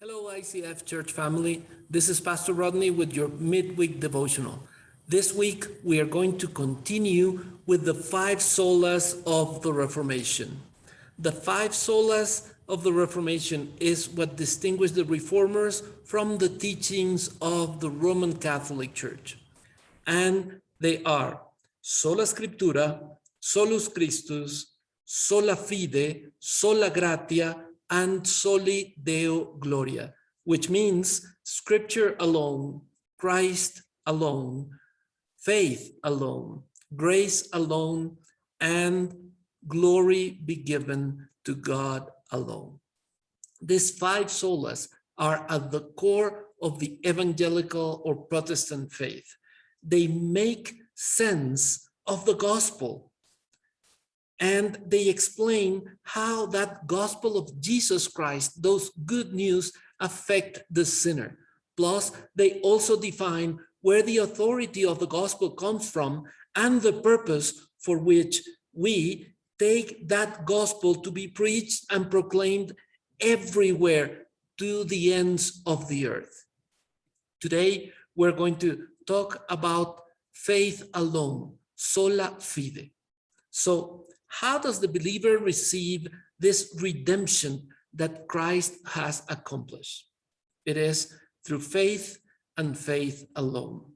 Hello, ICF Church family. This is Pastor Rodney with your midweek devotional. This week, we are going to continue with the five solas of the Reformation. The five solas of the Reformation is what distinguished the Reformers from the teachings of the Roman Catholic Church. And they are sola scriptura, solus Christus, sola fide, sola gratia, and soli Deo gloria, which means scripture alone, Christ alone, faith alone, grace alone, and glory be given to God alone. These five solas are at the core of the evangelical or Protestant faith. They make sense of the gospel. And they explain how that gospel of Jesus Christ, those good news, affect the sinner. Plus, they also define where the authority of the gospel comes from and the purpose for which we take that gospel to be preached and proclaimed everywhere to the ends of the earth. Today, we're going to talk about faith alone, sola fide. So, how does the believer receive this redemption that Christ has accomplished? It is through faith and faith alone.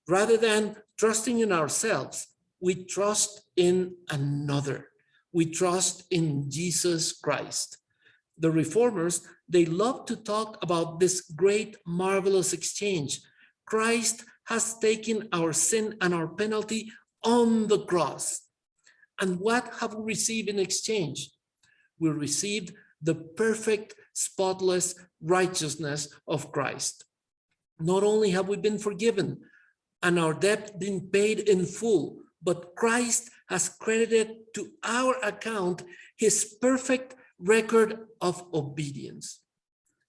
Rather than trusting in ourselves, we trust in another. We trust in Jesus Christ. The Reformers, they love to talk about this great, marvelous exchange. Christ has taken our sin and our penalty on the cross. And what have we received in exchange? We received the perfect, spotless righteousness of Christ. Not only have we been forgiven and our debt been paid in full, but Christ has credited to our account his perfect record of obedience.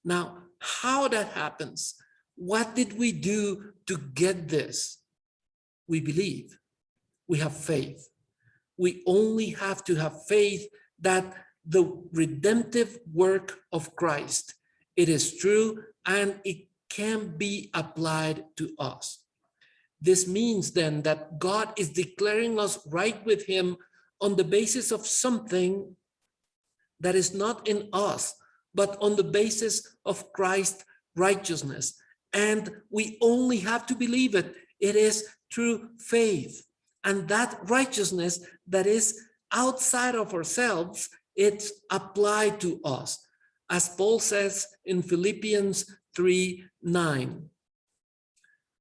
Now, how that happens? What did we do to get this? We believe. We have faith. We only have to have faith that the redemptive work of Christ, it is true and it can be applied to us. This means then that God is declaring us right with him on the basis of something that is not in us, but on the basis of Christ's righteousness. And we only have to believe it. It is through faith. And that righteousness that is outside of ourselves, it's applied to us. As Paul says in Philippians 3:9,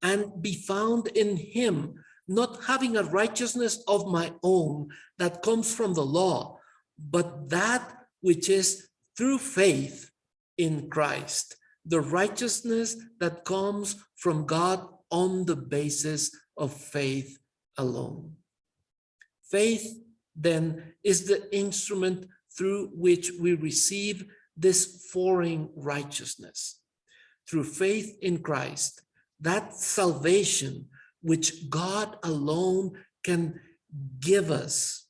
and be found in him, not having a righteousness of my own that comes from the law, but that which is through faith in Christ, the righteousness that comes from God on the basis of faith alone. Faith, then, is the instrument through which we receive this foreign righteousness. Through faith in Christ, that salvation which God alone can give us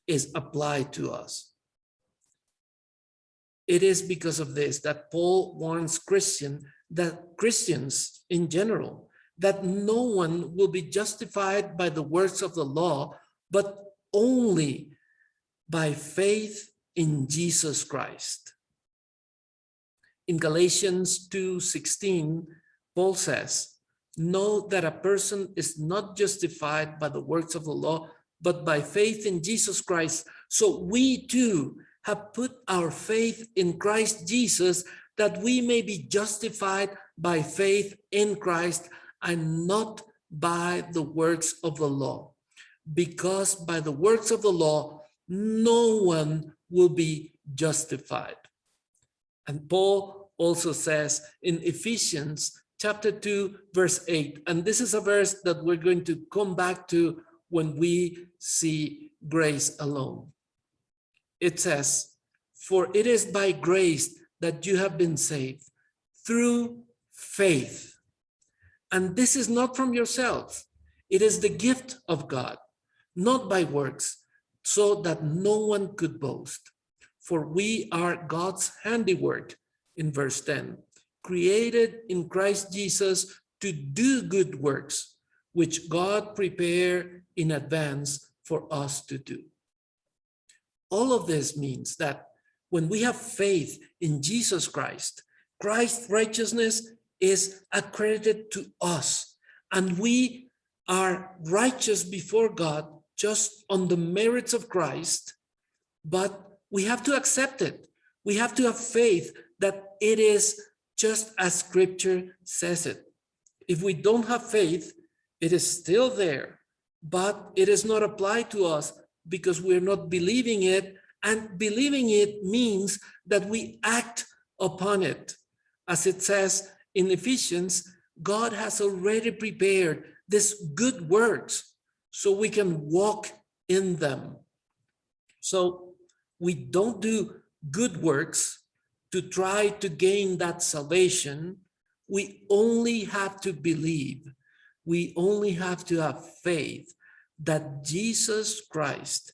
is applied to us. It is because of this that Paul warns Christians in general, that no one will be justified by the works of the law, but only by faith in Jesus Christ. In Galatians 2:16, Paul says, know that a person is not justified by the works of the law, but by faith in Jesus Christ. So we too have put our faith in Christ Jesus, that we may be justified by faith in Christ and not by the works of the law, because by the works of the law, no one will be justified. And Paul also says in Ephesians chapter 2, verse 8, and this is a verse that we're going to come back to when we see grace alone. It says, for it is by grace that you have been saved through faith. And this is not from yourselves. It is the gift of God, not by works, so that no one could boast. For we are God's handiwork, in verse 10, created in Christ Jesus to do good works, which God prepared in advance for us to do. All of this means that when we have faith in Jesus Christ, Christ's righteousness is accredited to us, and we are righteous before God just on the merits of Christ, but we have to accept it. We have to have faith that it is just as Scripture says it. If we don't have faith, it is still there, but it is not applied to us because we're not believing it, and believing it means that we act upon it. As it says in Ephesians, God has already prepared these good works so we can walk in them. So we don't do good works to try to gain that salvation. We only have to believe. We only have to have faith that Jesus Christ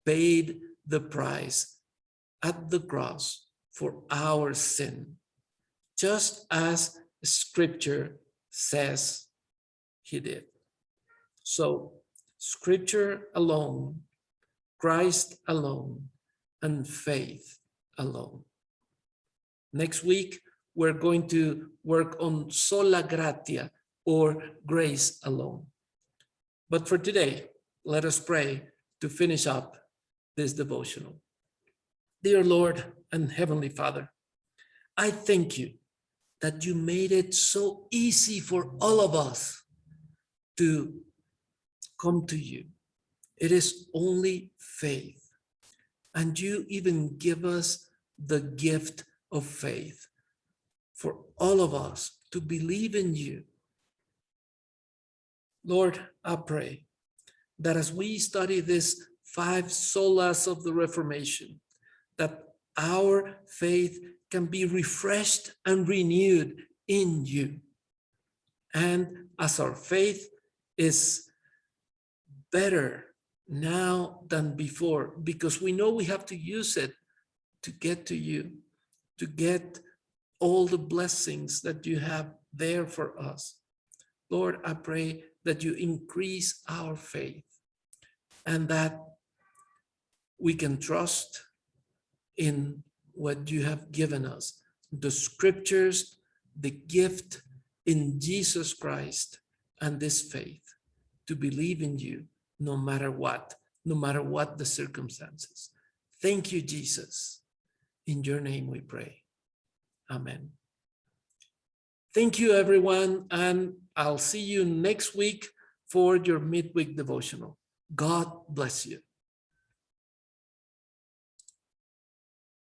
paid the price at the cross for our sin, just as Scripture says he did. So Scripture alone, Christ alone, and faith alone. Next week, we're going to work on sola gratia, or grace alone. But for today, let us pray to finish up this devotional. Dear Lord and Heavenly Father, I thank you that you made it so easy for all of us to come to you. It is only faith. And you even give us the gift of faith for all of us to believe in you. Lord, I pray that as we study these 5 solas of the Reformation, that our faith can be refreshed and renewed in you. And as our faith is better now than before, because we know we have to use it to get to you, to get all the blessings that you have there for us. Lord, I pray that you increase our faith and that we can trust in what you have given us, the Scriptures, the gift in Jesus Christ, and this faith to believe in you no matter what the circumstances. Thank you, Jesus. In your name we pray. Amen. Thank you, everyone, and I'll see you next week for your midweek devotional. God bless you.